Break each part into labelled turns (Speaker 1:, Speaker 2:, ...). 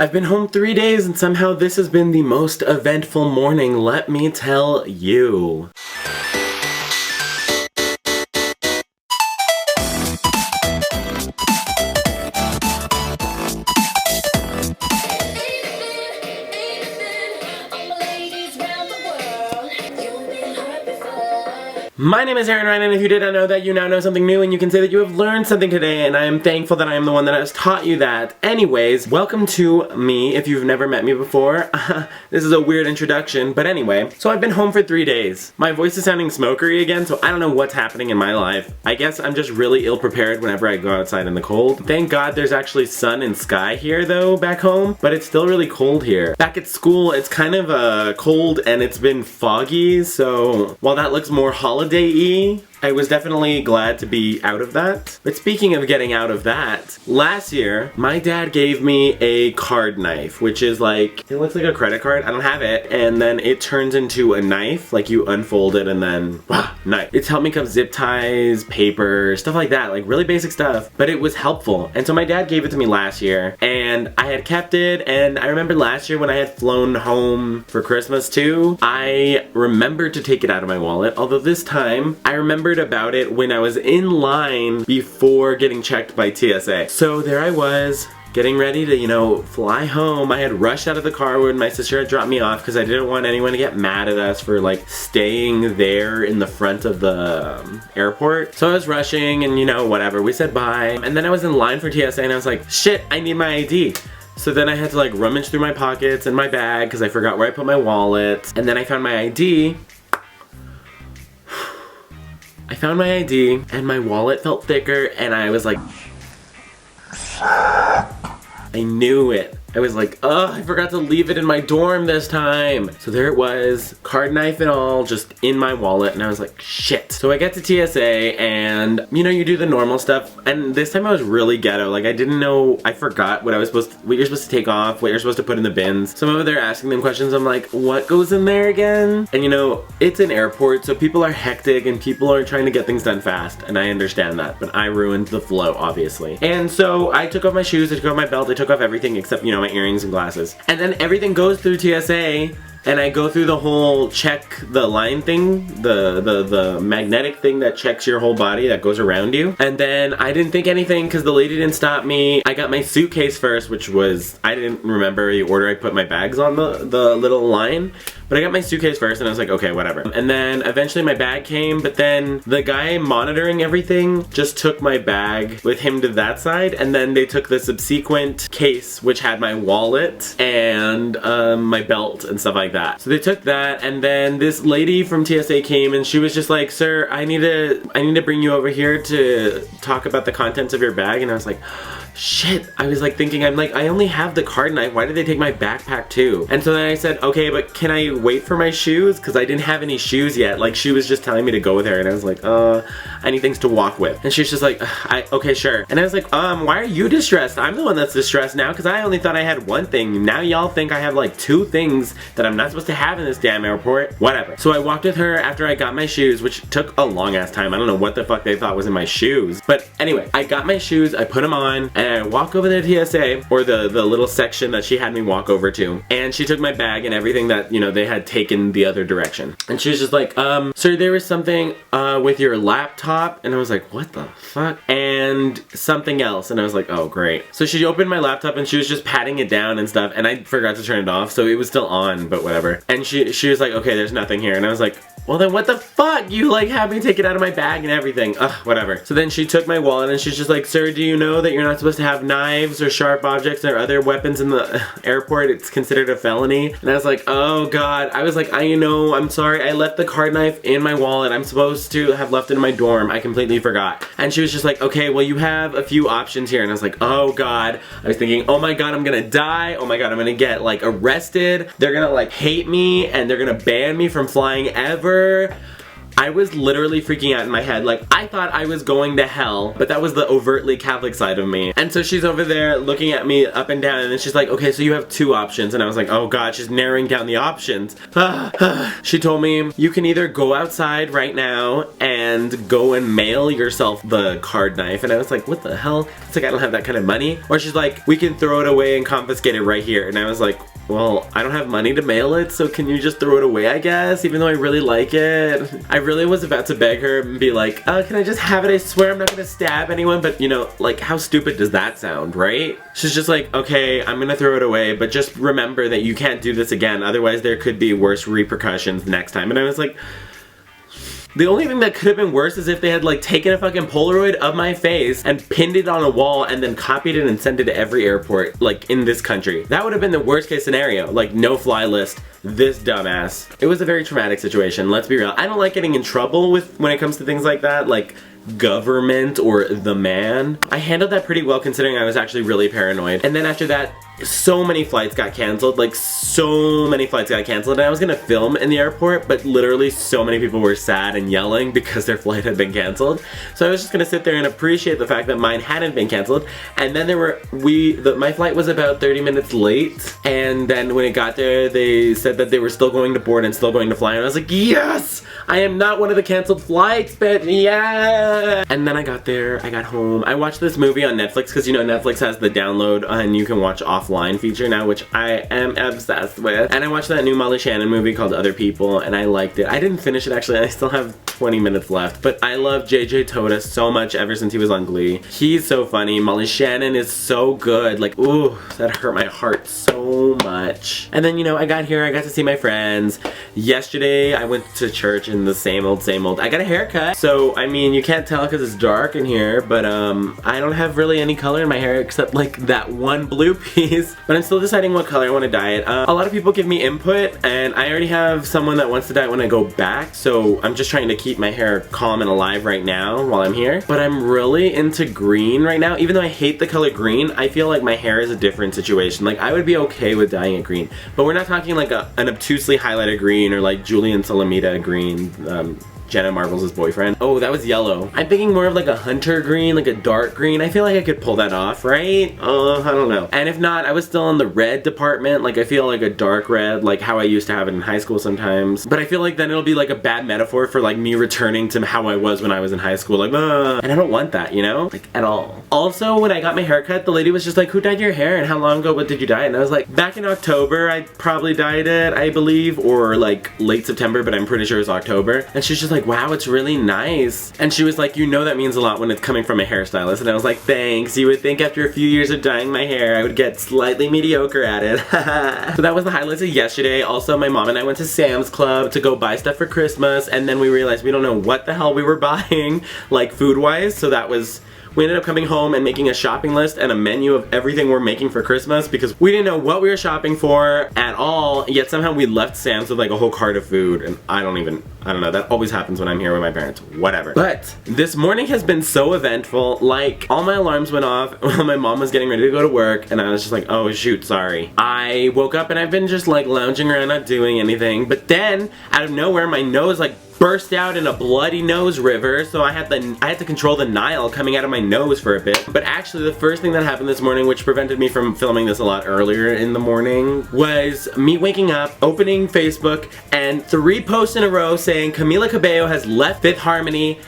Speaker 1: I've been home 3 days and somehow this has been the most eventful morning, let me tell you. My name is Rian, and if you did not know that, you now know something new, and you can say that you have learned something today, and I am thankful that I am the one that has taught you that. Anyways, welcome to me, if you've never met me before. This is a weird introduction, but anyway. So I've been home for 3 days. My voice is sounding smokery again, so I don't know what's happening in my life. I guess I'm just really ill-prepared whenever I go outside in the cold. Thank God there's actually sun and sky here, though, back home, but it's still really cold here. Back at school, it's kind of cold, and it's been foggy, so while that looks more holiday-y, I was definitely glad to be out of that. But speaking of getting out of that, last year, my dad gave me a card knife, which is like, it looks like a credit card, I don't have it, and then it turns into a knife, like you unfold it and then, knife. It's helped me cut zip ties, paper, stuff like that, like really basic stuff, but it was helpful. And so my dad gave it to me last year, and I had kept it, and I remember last year when I had flown home for Christmas too, I remembered to take it out of my wallet, although this time, I remembered about it when I was in line before getting checked by TSA. So there I was, getting ready to, you know, fly home. I had rushed out of the car when my sister had dropped me off because I didn't want anyone to get mad at us for like staying there in the front of the airport. So I was rushing and, you know, whatever. We said bye. And then I was in line for TSA and I was like, shit, I need my ID. So then I had to like rummage through my pockets and my bag because I forgot where I put my wallet. And then I found my ID. I found my ID and my wallet felt thicker and I was like, I knew it. I was like, oh, I forgot to leave it in my dorm this time. So there it was, card knife and all, just in my wallet, and I was like, shit. So I get to TSA and, you know, you do the normal stuff, and this time I was really ghetto. Like, I didn't know, I forgot what you're supposed to take off, what you're supposed to put in the bins. Some of them, they're asking them questions, I'm like, what goes in there again? And you know, it's an airport, so people are hectic and people are trying to get things done fast, and I understand that, but I ruined the flow, obviously. And so I took off my shoes, I took off my belt, I took off everything except, you know, my earrings and glasses. And then everything goes through TSA and I go through the whole check the line thing, the magnetic thing that checks your whole body that goes around you. And then I didn't think anything because the lady didn't stop me. I got my suitcase first, which was, I didn't remember the order I put my bags on the little line. But I got my suitcase first and I was like, okay, whatever. And then eventually my bag came, but then the guy monitoring everything just took my bag with him to that side, and then they took the subsequent case, which had my wallet and my belt and stuff like that. So they took that, and then this lady from TSA came and she was just like, sir, I need to bring you over here to talk about the contents of your bag. And I was like, shit. I was like thinking, I'm like, I only have the card knife, why did they take my backpack too? And so then I said, okay, but can I wait for my shoes? Because I didn't have any shoes yet. Like, she was just telling me to go with her, and I was like, I need things to walk with. And she's just like, okay, sure. And I was like, why are you distressed? I'm the one that's distressed now because I only thought I had one thing. Now y'all think I have like 2 things that I'm not supposed to have in this damn airport. Whatever. So I walked with her after I got my shoes, which took a long ass time. I don't know what the fuck they thought was in my shoes. But anyway, I got my shoes, I put them on, and I walk over to the TSA, or the little section that she had me walk over to, and she took my bag and everything that, you know, they had taken the other direction. And she was just like, sir, there was something with your laptop, and I was like, what the fuck? And something else, and I was like, oh great. So she opened my laptop and she was just patting it down and stuff, and I forgot to turn it off, so it was still on, but whatever. And she was like, okay, there's nothing here, and I was like, well then what the fuck? You like had me take it out of my bag and everything. Ugh, whatever. So then she took my wallet and she's just like, sir, do you know that you're not supposed to have knives or sharp objects or other weapons in the airport? It's considered a felony. And I was like, oh god. I was like, I know, I'm sorry. I left the card knife in my wallet. I'm supposed to have left it in my dorm. I completely forgot. And she was just like, okay, well you have a few options here. And I was like, oh god. I was thinking, oh my god, I'm gonna die. Oh my god, I'm gonna get like arrested. They're gonna like hate me and they're gonna ban me from flying ever. I was literally freaking out in my head. Like, I thought I was going to hell, but that was the overtly Catholic side of me. And so she's over there looking at me up and down, and then she's like, okay, so you have 2 options. And I was like, oh god, she's narrowing down the options. She told me, you can either go outside right now and go and mail yourself the card knife. And I was like, what the hell? It's like, I don't have that kind of money. Or she's like, we can throw it away and confiscate it right here. And I was like, well, I don't have money to mail it, so can you just throw it away, I guess? Even though I really like it. I really was about to beg her and be like, can I just have it? I swear I'm not gonna stab anyone. But you know, like, how stupid does that sound, right? She's just like, okay, I'm gonna throw it away, but just remember that you can't do this again. Otherwise, there could be worse repercussions next time. And I was like, the only thing that could have been worse is if they had like taken a fucking Polaroid of my face and pinned it on a wall and then copied it and sent it to every airport like in this country. That would have been the worst case scenario. Like, no fly list. This dumbass. It was a very traumatic situation, let's be real. I don't like getting in trouble when it comes to things like that, like government or the man. I handled that pretty well considering I was actually really paranoid. And then after that, so many flights got canceled, like so many flights got canceled, and I was gonna film in the airport, but literally so many people were sad and yelling because their flight had been canceled. So I was just gonna sit there and appreciate the fact that mine hadn't been canceled. And then my flight was about 30 minutes late, and then when it got there, they said that they were still going to board and still going to fly, and I was like, yes! I am not one of the canceled flights, but yeah! And then I got there, I got home, I watched this movie on Netflix, because you know Netflix has the download and you can watch offline feature now, which I am obsessed with. And I watched that new Molly Shannon movie called Other People, and I liked it. I didn't finish it actually, I still have 20 minutes left, but I love JJ Toda so much ever since he was on Glee. He's so funny, Molly Shannon is so good, like, ooh, that hurt my heart so much. And then, you know, I got here, I got to see my friends. Yesterday, I went to church in the same old, same old. I got a haircut, so, I mean, you can't tell because it's dark in here, but, I don't have really any color in my hair except, like, that one blue piece, but I'm still deciding what color I want to dye it. A lot of people give me input, and I already have someone that wants to dye it when I go back, so I'm just trying to keep my hair calm and alive right now while I'm here. But I'm really into green right now. Even though I hate the color green, I feel like my hair is a different situation. Like, I would be okay with dyeing it green, but we're not talking like an obtusely highlighted green or like Julian Salamita green, Jenna Marbles' boyfriend. Oh, that was yellow. I'm thinking more of like a hunter green, like a dark green. I feel like I could pull that off, right? I don't know. And if not, I was still in the red department. Like, I feel like a dark red, like how I used to have it in high school sometimes. But I feel like then it'll be like a bad metaphor for like me returning to how I was when I was in high school. Like, and I don't want that, you know? Like, at all. Also, when I got my haircut, the lady was just like, who dyed your hair and how long ago, what did you dye it? And I was like, back in October, I probably dyed it, I believe, or like late September, but I'm pretty sure it was October. And she's just like, wow, it's really nice. And she was like, you know that means a lot when it's coming from a hairstylist. And I was like, thanks. You would think after a few years of dyeing my hair, I would get slightly mediocre at it. So that was the highlights of yesterday. Also, my mom and I went to Sam's Club to go buy stuff for Christmas, and then we realized we don't know what the hell we were buying, like food-wise, so that was... We ended up coming home and making a shopping list and a menu of everything we're making for Christmas because we didn't know what we were shopping for at all, yet somehow we left Sam's with like a whole cart of food, and I don't know, that always happens when I'm here with my parents, whatever. But this morning has been so eventful, like all my alarms went off while my mom was getting ready to go to work, and I was just like, oh shoot, sorry. I woke up and I've been just like lounging around not doing anything, but then out of nowhere my nose like burst out in a bloody nose river, so I had to control the Nile coming out of my nose for a bit. But actually the first thing that happened this morning, which prevented me from filming this a lot earlier in the morning, was me waking up, opening Facebook, and 3 posts in a row saying Camila Cabello has left Fifth Harmony,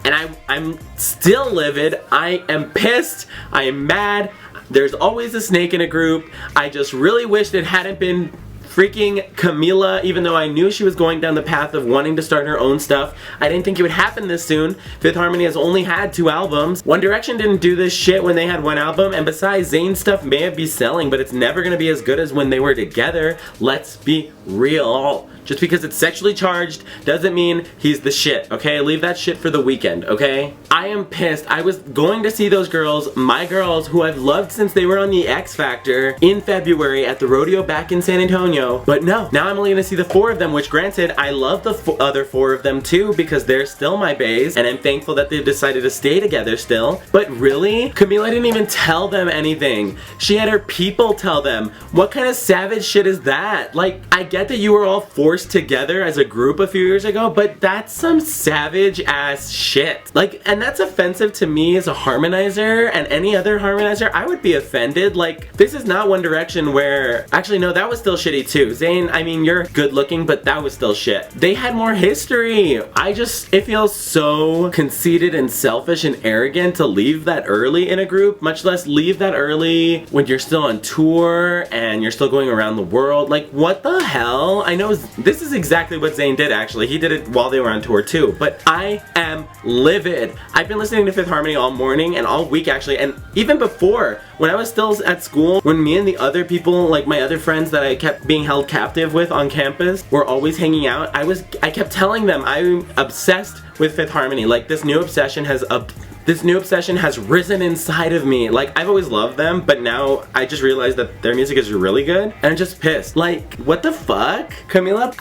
Speaker 1: and I'm still livid. I am pissed, I am mad, there's always a snake in a group. I just really wished it hadn't been freaking Camila, even though I knew she was going down the path of wanting to start her own stuff. I didn't think it would happen this soon. Fifth Harmony has only had 2 albums. One Direction didn't do this shit when they had 1 album, and besides, Zayn's stuff may have been selling, but it's never gonna be as good as when they were together. Let's be real. Just because it's sexually charged doesn't mean he's the shit, okay? Leave that shit for the weekend, okay? I am pissed. I was going to see those girls, my girls, who I've loved since they were on the X Factor, in February at the rodeo back in San Antonio. cameo. But no, now I'm only gonna see the 4 of them, which granted, I love the other 4 of them too, because they're still my baes, and I'm thankful that they've decided to stay together still. But really, Camila didn't even tell them anything. She had her people tell them. What kind of savage shit is that? Like, I get that you were all forced together as a group a few years ago, but that's some savage ass shit. Like, and that's offensive to me as a harmonizer, and any other harmonizer, I would be offended. Like, this is not One Direction where, actually no, that was still shitty too. Zayn, I mean, you're good looking, but that was still shit. They had more history. It feels so conceited and selfish and arrogant to leave that early in a group, much less leave that early when you're still on tour and you're still going around the world. Like, what the hell? I know this is exactly what Zayn did actually. He did it while they were on tour too, but I am livid. I've been listening to Fifth Harmony all morning and all week actually, and even before, when I was still at school, when me and the other people, like my other friends that I kept being held captive with on campus, were always hanging out, I kept telling them I'm obsessed with Fifth Harmony. Like, this new obsession has risen inside of me. Like, I've always loved them, but now I just realized that their music is really good, and I'm just pissed. Like, what the fuck? Camila?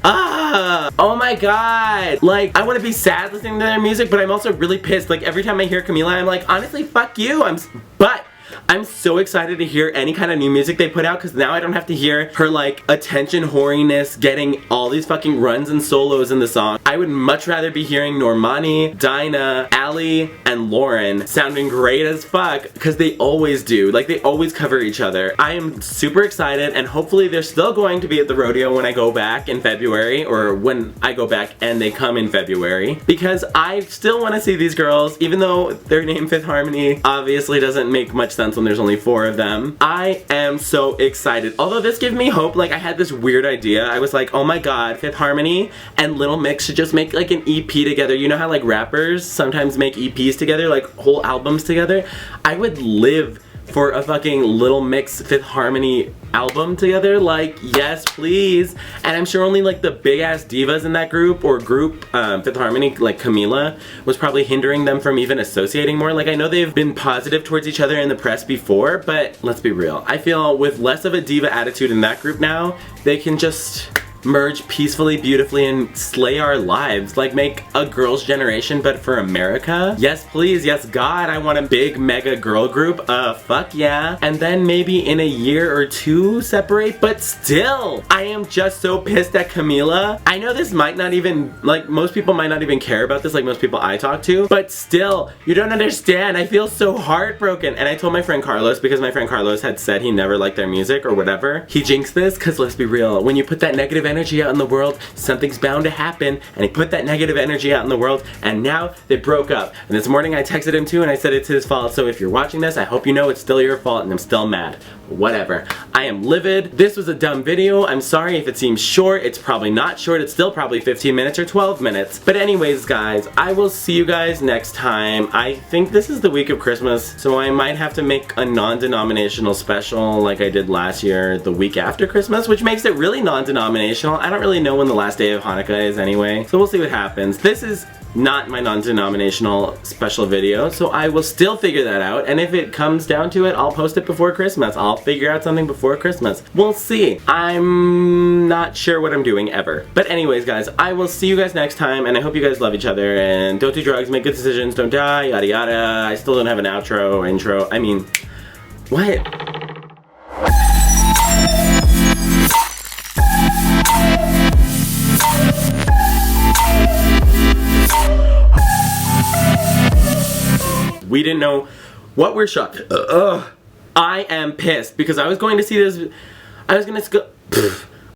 Speaker 1: Oh my god. Like, I want to be sad listening to their music, but I'm also really pissed. Like, every time I hear Camila, I'm like, honestly, fuck you. But I'm so excited to hear any kind of new music they put out, because now I don't have to hear her like attention whoriness getting all these fucking runs and solos in the song. I would much rather be hearing Normani, Dinah, Ali, and Lauren sounding great as fuck, because they always do. Like, they always cover each other. I am super excited, and hopefully they're still going to be at the rodeo when I go back in February, or when I go back and they come in February, because I still want to see these girls, even though their name Fifth Harmony obviously doesn't make much sense when there's only 4 of them. I am so excited. Although this gave me hope. Like, I had this weird idea. I was like, oh my god, Fifth Harmony and Little Mix should just make like an EP together. You know how like rappers sometimes make EPs together, like whole albums together? I would live for a fucking Little Mix Fifth Harmony album together. Like, yes please. And I'm sure only like the big ass divas in that group Fifth Harmony, like Camila, was probably hindering them from even associating more. Like, I know they've been positive towards each other in the press before, but let's be real, I feel with less of a diva attitude in that group now, they can just merge peacefully, beautifully, and slay our lives. Like, make a girls' generation, but for America. Yes please, yes god, I want a big mega girl group. Fuck yeah. And then maybe in a year or 2 separate, but still, I am just so pissed at Camila. I know this might not even, like, most people might not even care about this, like most people I talk to, but still, you don't understand. I feel so heartbroken. And I told my friend Carlos, because my friend Carlos had said he never liked their music or whatever. He jinxed this, because let's be real, when you put that negative energy out in the world, something's bound to happen, and he put that negative energy out in the world, and now they broke up. And this morning I texted him too, and I said it's his fault, so if you're watching this, I hope you know it's still your fault, and I'm still mad. Whatever. I am livid. This was a dumb video. I'm sorry if it seems short. It's probably not short. It's still probably 15 minutes or 12 minutes. But anyways, guys, I will see you guys next time. I think this is the week of Christmas, so I might have to make a non-denominational special like I did last year, the week after Christmas, which makes it really non-denominational. I don't really know when the last day of Hanukkah is anyway, so we'll see what happens. This is not my non-denominational special video, so I will still figure that out, and if it comes down to it, I'll post it before Christmas. I'll figure out something before Christmas. We'll see. I'm not sure what I'm doing ever. But anyways, guys, I will see you guys next time, and I hope you guys love each other, and don't do drugs, make good decisions, don't die, yada yada. I still don't have an outro or intro. I mean, what? We didn't know what we're shot. I am pissed because I was going to see this. I was gonna go.